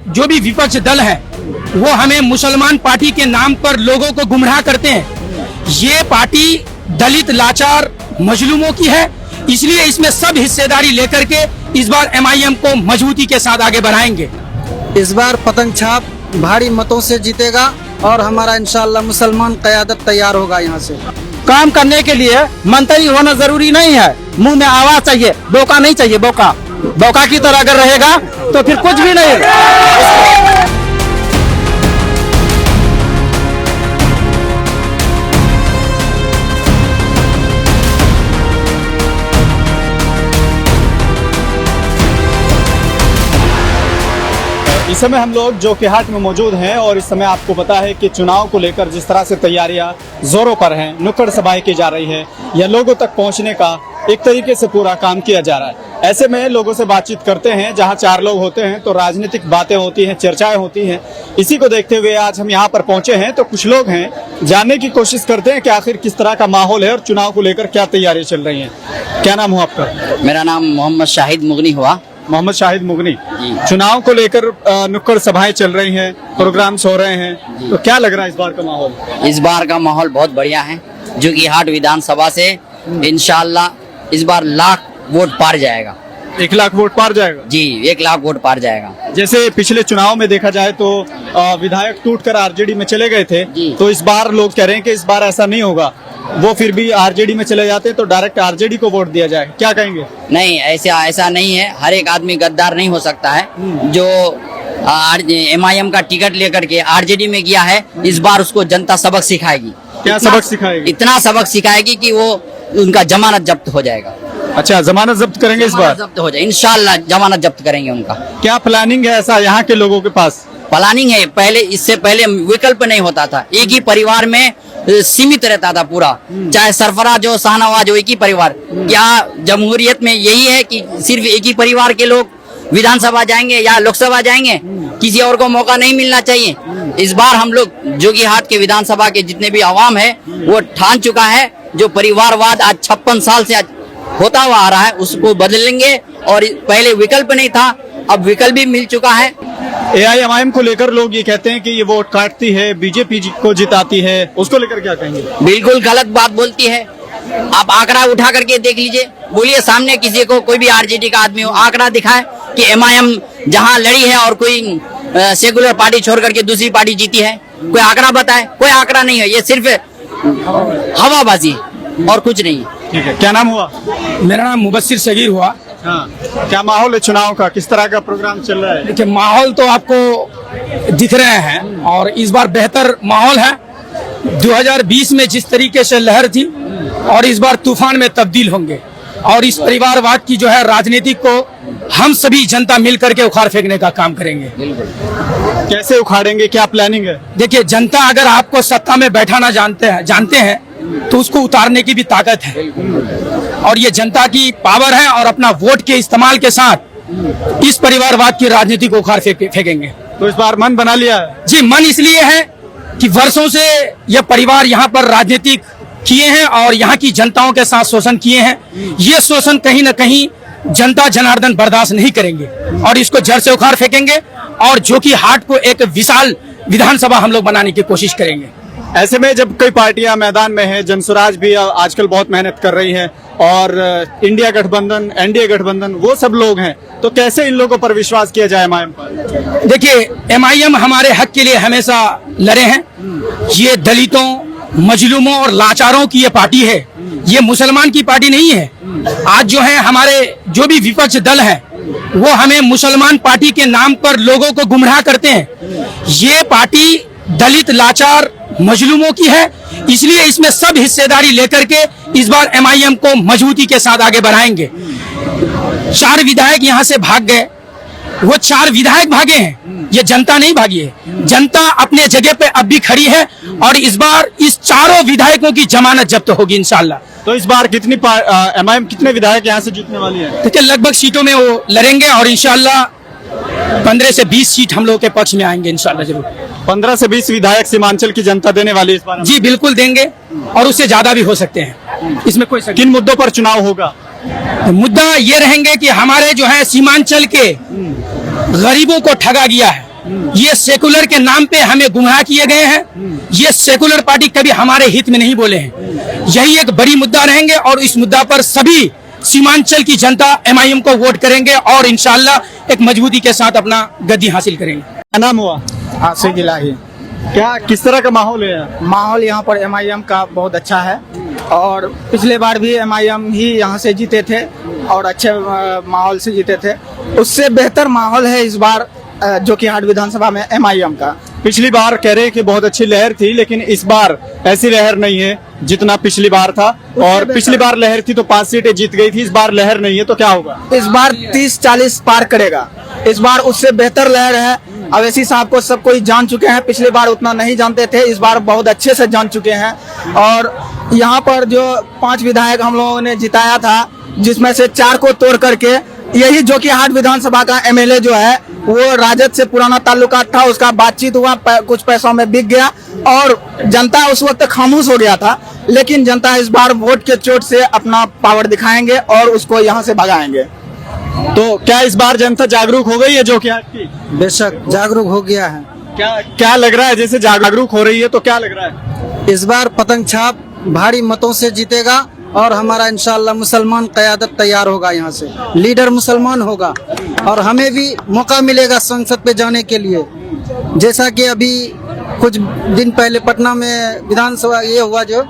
जो भी विपक्ष दल है वो हमें मुसलमान पार्टी के नाम पर लोगों को गुमराह करते हैं। ये पार्टी दलित लाचार मजलूमों की है, इसलिए इसमें सब हिस्सेदारी लेकर के इस बार MIM को मजबूती के साथ आगे बढ़ाएंगे। इस बार पतंग छाप भारी मतों से जीतेगा और हमारा इंशाअल्लाह मुसलमान क़यादत तैयार होगा। यहाँ से काम करने के लिए मंत्री होना जरूरी नहीं है, मुंह में आवाज चाहिए, बोका नहीं चाहिए। बोका की तरह अगर रहेगा तो फिर कुछ भी नहीं। इस समय हम लोग जोकीहाट में मौजूद हैं और इस समय आपको पता है कि चुनाव को लेकर जिस तरह से तैयारियां जोरों पर हैं, नुक्कड़ सभाएं की जा रही है या लोगों तक पहुंचने का एक तरीके से पूरा काम किया जा रहा है। ऐसे में लोगों से बातचीत करते हैं, जहां 4 लोग होते हैं तो राजनीतिक बातें होती हैं, चर्चाएं होती हैं। इसी को देखते हुए आज हम यहाँ पर पहुंचे हैं तो कुछ लोग हैं, जानने की कोशिश करते हैं कि आखिर किस तरह का माहौल है और चुनाव को लेकर क्या तैयारी चल रही है। क्या नाम हुआ आपका? मेरा नाम मोहम्मद शाहिद मुगनी हुआ। मोहम्मद शाहिद मुगनी। चुनाव को लेकर नुक्कड़ सभाएं चल रही हैं, प्रोग्राम्स हो रहे हैं, तो क्या लग रहा है इस बार का माहौल? इस बार का माहौल बहुत बढ़िया है। जोकीहाट विधानसभा से इंशाअल्लाह इस बार 1 लाख वोट पार जाएगा। 1 लाख वोट पार जाएगा जी, 1 लाख वोट पार जाएगा। जैसे पिछले चुनाव में देखा जाए तो विधायक टूटकर आरजेडी में चले गए थे, तो इस बार लोग कह रहे हैं कि इस बार ऐसा नहीं होगा, वो फिर भी आरजेडी में चले जाते तो डायरेक्ट आरजेडी को वोट दिया जाए। क्या कहेंगे? नहीं, ऐसा नहीं है। हर एक आदमी गद्दार नहीं हो सकता है। जो MIM का टिकट लेकर के आरजेडी में गया है, इस बार उसको जनता सबक सिखाएगी। क्या सबक सिखाएगी? इतना सबक सिखाएगी कि वो उनका जमानत जब्त हो जाएगा। अच्छा, जमानत जब्त करेंगे इस बार? जब्त हो जाए इंशाल्लाह, जमानत जब्त करेंगे उनका। क्या प्लानिंग है ऐसा यहाँ के लोगों के पास? प्लानिंग है। इससे पहले विकल्प नहीं होता था, एक ही परिवार में सीमित रहता था पूरा, चाहे सरफराज हो शाहनवाज हो, एक ही परिवार। क्या जमहूरियत में यही है कि सिर्फ एक ही परिवार के लोग विधानसभा जाएंगे या लोकसभा जाएंगे? किसी और को मौका नहीं मिलना चाहिए। इस बार हम लोग जोकीहाट के विधानसभा के जितने भी आवाम है वो ठान चुका है, जो परिवारवाद आज 56 साल से होता हुआ आ रहा है उसको बदलेंगे। और पहले विकल्प नहीं था, अब विकल्प भी मिल चुका है। AIMIM को लेकर लोग ये कहते हैं कि ये वोट काटती है, बीजेपी को जिताती है, उसको लेकर क्या कहेंगे? बिल्कुल गलत बात बोलती है। आप आंकड़ा उठा करके देख लीजिए, बोलिए सामने किसी को, कोई भी आरजेडी का आदमी हो, आंकड़ा दिखाए कि MIM जहां लड़ी है और कोई सेकुलर पार्टी छोड़ करके दूसरी पार्टी जीती है, कोई आंकड़ा बताए। कोई आंकड़ा नहीं है, ये सिर्फ हवाबाजी और कुछ नहीं। ठीक है, क्या नाम हुआ? मेरा नाम मुबस्सिर सगीर हुआ। हाँ, क्या माहौल है चुनाव का? किस तरह का प्रोग्राम चल रहा है? देखिए, माहौल तो आपको दिख रहे हैं और इस बार बेहतर माहौल है। 2020 में जिस तरीके से लहर थी और इस बार तूफान में तब्दील होंगे और इस परिवारवाद की जो है राजनीति को हम सभी जनता मिल करके उखाड़ फेंकने का काम करेंगे। कैसे उखाड़ेंगे, क्या प्लानिंग है? देखिए, जनता अगर आपको सत्ता में बैठाना जानते हैं तो उसको उतारने की भी ताकत है और ये जनता की पावर है और अपना वोट के इस्तेमाल के साथ इस परिवारवाद की राजनीति को उखाड़ फेंकेंगे। तो इस बार मन बना लिया है? जी, मन इसलिए है कि वर्षों से यह परिवार यहाँ पर राजनीति किए हैं और यहाँ की जनताओं के साथ शोषण किए हैं। ये शोषण कहीं न कहीं जनता जनार्दन बर्दाश्त नहीं करेंगे और इसको जड़ से उखाड़ फेंकेंगे और जोकीहाट को एक विशाल विधानसभा हम लोग बनाने की कोशिश करेंगे। ऐसे में जब कई पार्टियां मैदान में हैं, जनसुराज भी आजकल बहुत मेहनत कर रही हैं और इंडिया गठबंधन, NDA गठबंधन, वो सब लोग हैं, तो कैसे इन लोगों पर विश्वास किया जाए MIM पर? देखिए, MIM हमारे हक के लिए हमेशा लड़े हैं। ये दलितों, मजलूमों और लाचारों की ये पार्टी है, ये मुसलमान की पार्टी नहीं है। आज जो है हमारे जो भी विपक्ष दल है वो हमें मुसलमान पार्टी के नाम पर लोगों को गुमराह करते हैं। ये पार्टी दलित लाचार मजलूमों की है, इसलिए इसमें सब हिस्सेदारी लेकर के इस बार MIM को मजबूती के साथ आगे बढ़ाएंगे। 4 विधायक यहाँ से भाग गए, वो 4 विधायक भागे हैं, ये जनता नहीं भागी है। जनता अपने जगह पे अब भी खड़ी है और इस बार इस 4 विधायकों की जमानत जब्त होगी इंशाल्लाह। तो इस बार MIM कितने विधायक यहाँ से जीतने वाली है? देखिए, लगभग सीटों में वो लड़ेंगे और इंशाल्लाह 15 से 20 सीट हम लोग के पक्ष में आएंगे इंशाल्लाह जरूर। 15 से 20 विधायक सीमांचल की जनता देने वाली इस बार? जी बिल्कुल देंगे और उससे ज्यादा भी हो सकते हैं। इसमें कोई किन मुद्दों पर चुनाव होगा? मुद्दा ये रहेंगे कि हमारे जो है सीमांचल के गरीबों को ठगा गया है, ये सेकुलर के नाम पे हमें गुमराह किए गए हैं। ये सेकुलर पार्टी कभी हमारे हित में नहीं बोले हैं। यही एक बड़ी मुद्दा रहेंगे और इस मुद्दा पर सभी सीमांचल की जनता MIM को वोट करेंगे और इंशाल्लाह एक मजबूती के साथ अपना गद्दी हासिल करेंगे। क्या नाम हुआ? आसिफ इलाही। क्या किस तरह का माहौल है? माहौल यहाँ पर MIM का बहुत अच्छा है और पिछले बार भी MIM ही यहाँ से जीते थे और अच्छे माहौल से जीते थे। उससे बेहतर माहौल है इस बार जोकीहाट विधानसभा में MIM का। पिछली बार कह रहे हैं कि बहुत अच्छी लहर थी, लेकिन इस बार ऐसी लहर नहीं है जितना पिछली बार था। और पिछली बार लहर थी तो 5 सीटें जीत गई थी, इस बार लहर नहीं है, तो क्या होगा? इस बार 30-40 पार करेगा। इस बार उससे बेहतर लहर है। अवैसी साहब को सब कोई जान चुके हैं, पिछली बार उतना नहीं जानते थे, इस बार बहुत अच्छे से जान चुके हैं। और यहाँ पर जो 5 विधायक हम लोगों ने जिताया था, जिसमें से 4 को तोड़ करके यही जोकीहाट विधानसभा का MLA जो है वो राजद से पुराना ताल्लुकात था, उसका बातचीत हुआ, कुछ पैसों में बिक गया और जनता उस वक्त खामोश हो गया था। लेकिन जनता इस बार वोट के चोट से अपना पावर दिखाएंगे और उसको यहाँ से भगाएंगे। तो क्या इस बार जनता जागरूक हो गई है जोकीहाट की? बेशक जागरूक हो गया है। क्या लग रहा है? जैसे जागरूक हो रही है तो क्या लग रहा है? इस बार पतंग छाप भारी मतों से जीतेगा और हमारा इंशाल्लाह मुसलमान क़यादत तैयार होगा। यहाँ से लीडर मुसलमान होगा और हमें भी मौका मिलेगा संसद पे जाने के लिए। जैसा कि अभी कुछ दिन पहले पटना में विधानसभा ये हुआ, जो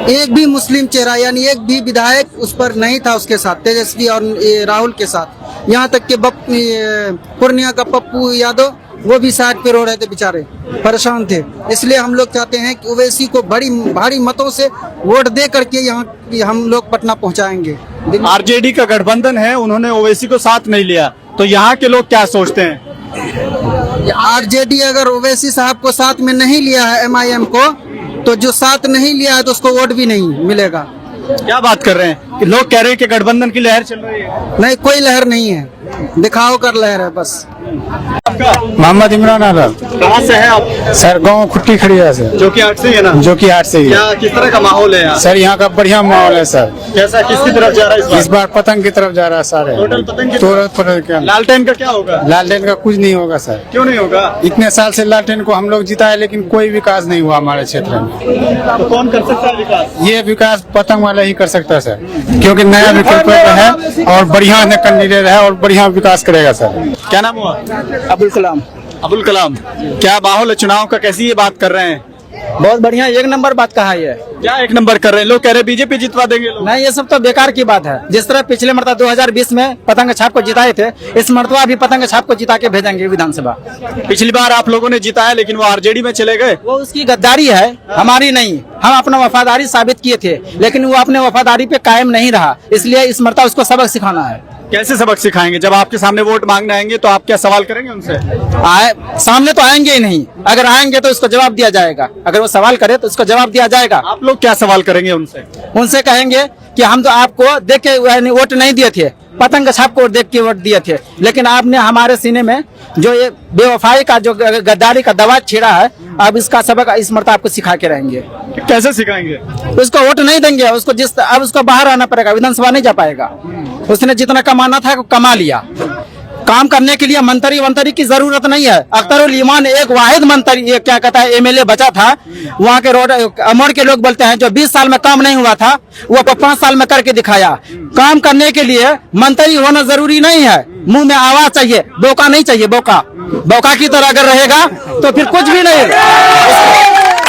एक भी मुस्लिम चेहरा यानी एक भी विधायक उस पर नहीं था उसके साथ, तेजस्वी और राहुल के साथ। यहाँ तक कि पूर्णिया का पप्पू यादव वो भी साइड पे रो रहे थे, बेचारे परेशान थे। इसलिए हम लोग चाहते हैं कि ओवैसी को भारी मतों से वोट दे करके यहाँ हम लोग पटना पहुँचाएंगे। RJD का गठबंधन है, उन्होंने ओवैसी को साथ नहीं लिया, तो यहाँ के लोग क्या सोचते हैं? RJD अगर ओवैसी साहब को साथ में नहीं लिया है MIM को, तो जो साथ नहीं लिया है तो उसको वोट भी नहीं मिलेगा। क्या बात कर रहे हैं कि लोग कह रहे हैं कि गठबंधन की लहर चल रही है? नहीं, कोई लहर नहीं है, दिखाओ कर लहर है बस। मोहम्मद इमरान आलम। कहाँ से हैं आप? सर गाँव खुट्टी खड़िया से। जोकीहाट से ही है ना? जोकीहाट से ही। क्या किस तरह का माहौल है यहाँ? सर यहाँ का बढ़िया माहौल है सर। कैसा, किसकी तरफ जा रहा है इस बार पतंग की तरफ जा रहा है सर। टोटल पतंग की टोटल लालटेन का क्या होगा? लालटेन का कुछ नहीं होगा सर। क्यों नहीं होगा? इतने साल से लालटेन को हम लोग जिताए लेकिन कोई विकास नहीं हुआ हमारे क्षेत्र में। तो कौन कर सकता है विकास? ये विकास पतंग वाला ही कर सकता है सर, क्योंकि नया विकल्प है और बढ़िया कैंडिडेट है और बढ़िया विकास करेगा सर। क्या नाम हुआ? अब्दुल कलाम। अबुल कलाम। क्या माहौल है चुनाव का? कैसी ये बात कर रहे हैं? बहुत बढ़िया, 1 नंबर बात कहा है। क्या 1 नंबर कर रहे हैं? लोग कह रहे हैं बीजेपी जितवा देंगे लोग। नहीं, ये सब तो बेकार की बात है। जिस तरह पिछले मरतबा 2020 में पतंग छाप को जिताए थे, इस मरतबा भी पतंग छाप को जिता के भेजेंगे विधानसभा। पिछली बार आप लोगों ने जिताया लेकिन वो RJD में चले गए। वो उसकी गद्दारी है, हमारी नहीं। हम अपना वफादारी साबित किए थे लेकिन वो अपने वफादारी पे कायम नहीं रहा, इसलिए इस मरतबा उसको सबक सिखाना है। कैसे सबक सिखाएंगे? जब आपके सामने वोट मांगने आएंगे तो आप क्या सवाल करेंगे उनसे? सामने तो आएंगे ही नहीं, अगर आएंगे तो उसको जवाब दिया जाएगा। अगर वो सवाल करे तो उसको जवाब दिया जाएगा। आप लोग क्या सवाल करेंगे उनसे? उनसे कहेंगे कि हम तो आपको देख के वोट नहीं दिए थे, पतंग छाप को देख के वोट दिए थे, लेकिन आपने हमारे सीने में जो ये बेवफाई का जो गद्दारी का दवा छेड़ा है, अब इसका सबक इस मरतबा आपको सिखा के रहेंगे। कैसे सिखाएंगे? उसको वोट नहीं देंगे, उसको अब उसको बाहर आना पड़ेगा, विधानसभा नहीं जा पाएगा। उसने जितना कमाना था वो कमा लिया। काम करने के लिए मंत्री की जरूरत नहीं है। अख्तरुल ईमान एक वाहिद मंत्री, ये क्या कहता है, MLA बचा था। वहाँ के रोड अमर के लोग बोलते हैं जो 20 साल में काम नहीं हुआ था वो 5 साल में करके दिखाया। काम करने के लिए मंत्री होना जरूरी नहीं है, मुंह में आवाज चाहिए, बोका नहीं चाहिए। बोका की तरह अगर रहेगा तो फिर कुछ भी नहीं,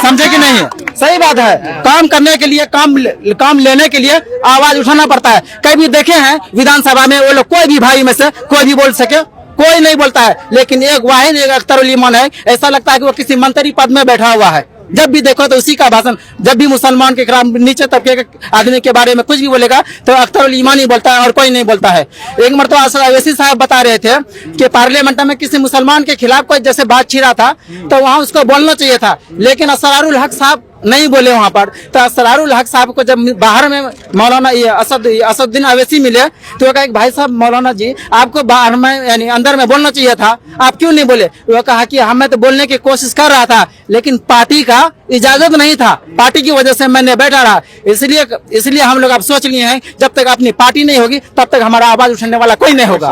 समझे कि नहीं? सही बात है। काम करने के लिए, काम लेने के लिए आवाज उठाना पड़ता है। कभी देखे हैं विधानसभा में वो लोग, कोई भी भाई में से कोई भी बोल सके? कोई नहीं बोलता है। लेकिन एक वाहिद एक अख्तरुल ईमान है, ऐसा लगता है कि वो किसी मंत्री पद में बैठा हुआ है। जब भी देखो तो उसी का भाषण। जब भी मुसलमान के खिलाफ, नीचे तबके के आदमी के बारे में कुछ भी बोलेगा तो अख्तरुल ईमान ही बोलता है और कोई नहीं बोलता है। एक मरतबा अवैसी साहब बता रहे थे कि पार्लियामेंट में किसी मुसलमान के खिलाफ कोई जैसे बात छिड़ा था तो वहाँ उसको बोलना चाहिए था, लेकिन असरारुल हक साहब नहीं बोले वहाँ पर, तो असरारुल हक साहब को जब बाहर में मौलाना ये असदुद्दीन अवैसी मिले तो वो कहा कि भाई साहब मौलाना जी आपको बाहर में यानी अंदर में बोलना चाहिए था, आप क्यों नहीं बोले? वो कहा कि हमें तो बोलने की कोशिश कर रहा था लेकिन पार्टी का इजाजत नहीं था, पार्टी की वजह से मैंने बैठा रहा। इसलिए हम लोग अब सोच लिए हैं जब तक अपनी पार्टी नहीं होगी तब तक हमारा आवाज उठाने वाला कोई नहीं होगा।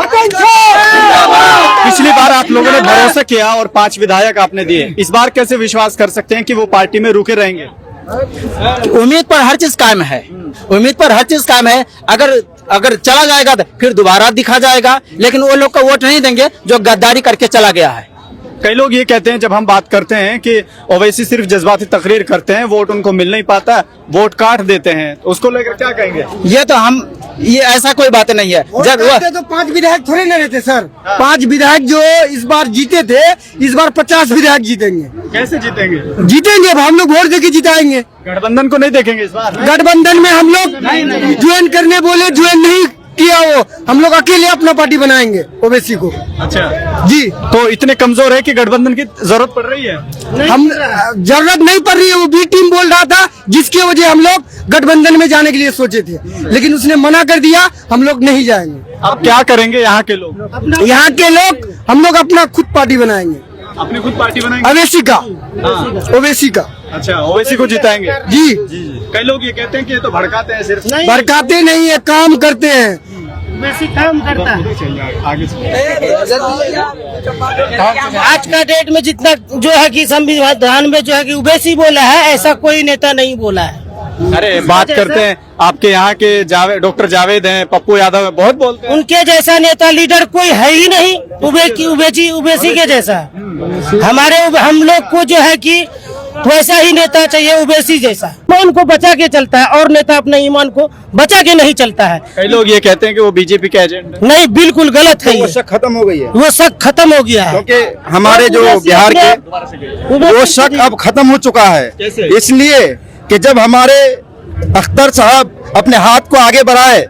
पिछली बार आप लोगों ने भरोसा किया और 5 विधायक आपने दिए, इस बार कैसे विश्वास कर सकते हैं कि वो पार्टी में रुके रहेंगे? उम्मीद पर हर चीज कायम है, उम्मीद पर हर चीज कायम है। अगर चला जाएगा तो फिर दोबारा दिखा जाएगा, लेकिन वो लोग को वोट नहीं देंगे जो गद्दारी करके चला गया है। कई लोग ये कहते हैं जब हम बात करते हैं कि ओवैसी सिर्फ जज्बाती तकरीर करते हैं, वोट उनको मिल नहीं पाता, वोट काट देते हैं, तो उसको लेकर क्या कहेंगे? ये ऐसा कोई बात नहीं है। जब वो तो 5 विधायक थोड़े न रहते सर, 5 विधायक जो इस बार जीते थे, इस बार 50 विधायक जीतेंगे। कैसे जीतेंगे? जीतेंगे, हम लोग वोट देके जिताएंगे। गठबंधन को नहीं देखेंगे इस बार? गठबंधन में हम लोग ज्वाइन करने बोले, ज्वाइन नहीं किया, वो हम लोग अकेले अपना पार्टी बनाएंगे ओवैसी को। अच्छा जी, तो इतने कमजोर है कि गठबंधन की जरूरत पड़ रही है? हम जरूरत नहीं पड़ रही है। वो बी टीम बोल रहा था जिसकी वजह हम लोग गठबंधन में जाने के लिए सोचे थे, लेकिन उसने मना कर दिया, हम लोग नहीं जाएंगे। अब क्या करेंगे यहाँ के लोग? यहाँ के लोग हम लोग अपना खुद पार्टी बनाएंगे, अपनी खुद पार्टी बनाएंगे? ओवैसी का, ओवैसी का। अच्छा, ओवैसी को जिताएंगे? जी, कई लोग ये कहते हैं कि ये तो भड़काते हैं, सिर्फ भड़काते नहीं है, काम करते हैं। काम करता है। आगे आज का डेट में जितना जो है कि संविधान में जो है कि ओवैसी बोला है, ऐसा कोई नेता नहीं बोला है। अरे बात करते हैं, आपके यहाँ के डॉक्टर जावेद हैं, पप्पू यादव है, बहुत बोलते हैं। उनके जैसा नेता लीडर कोई है ही नहीं, ओवैसी के जैसा। हम लोग को जो है कि वैसा ही नेता चाहिए, ओवैसी जैसा। ईमान को बचा के चलता है और नेता अपने ईमान को बचा के नहीं चलता है। कई लोग ये कहते हैं कि वो बीजेपी का एजेंट है। नहीं, बिल्कुल गलत है। वो शक खत्म हो गई है, वो शक खत्म हो गया है, क्योंकि हमारे जो बिहार के वो शक अब खत्म हो चुका है। इसलिए कि जब हमारे अख्तर साहब अपने हाथ को आगे बढ़ाए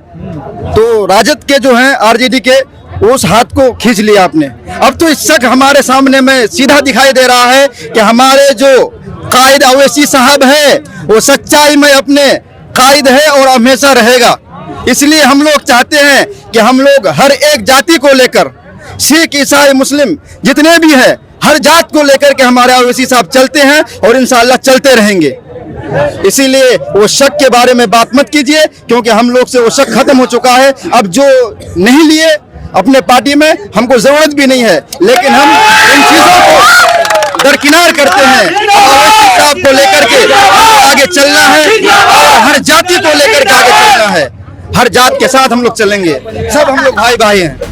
तो राजद के जो हैं आरजेडी के उस हाथ को खींच लिया आपने। अब तो इस शक हमारे सामने में सीधा दिखाई दे रहा है कि हमारे जो कायद ओवैसी साहब है वो सच्चाई में अपने कायद है और हमेशा रहेगा। इसलिए हम लोग चाहते हैं कि हम लोग हर एक जाति को लेकर, सिख ईसाई मुस्लिम जितने भी हैं, हर जात को लेकर के हमारे ओवैसी साहब चलते हैं और इंशाअल्लाह चलते रहेंगे। इसीलिए वो शक के बारे में बात मत कीजिए, क्योंकि हम लोग से वो शक खत्म हो चुका है। अब जो नहीं लिए अपने पार्टी में, हमको जरूरत भी नहीं है, लेकिन हम इन चीजों को दरकिनार करते हैं। ओवैसी साहब को लेकर के आगे चलना है और हर जाति को लेकर के आगे चलना है। हर जात के साथ हम लोग चलेंगे, सब हम लोग भाई भाई हैं।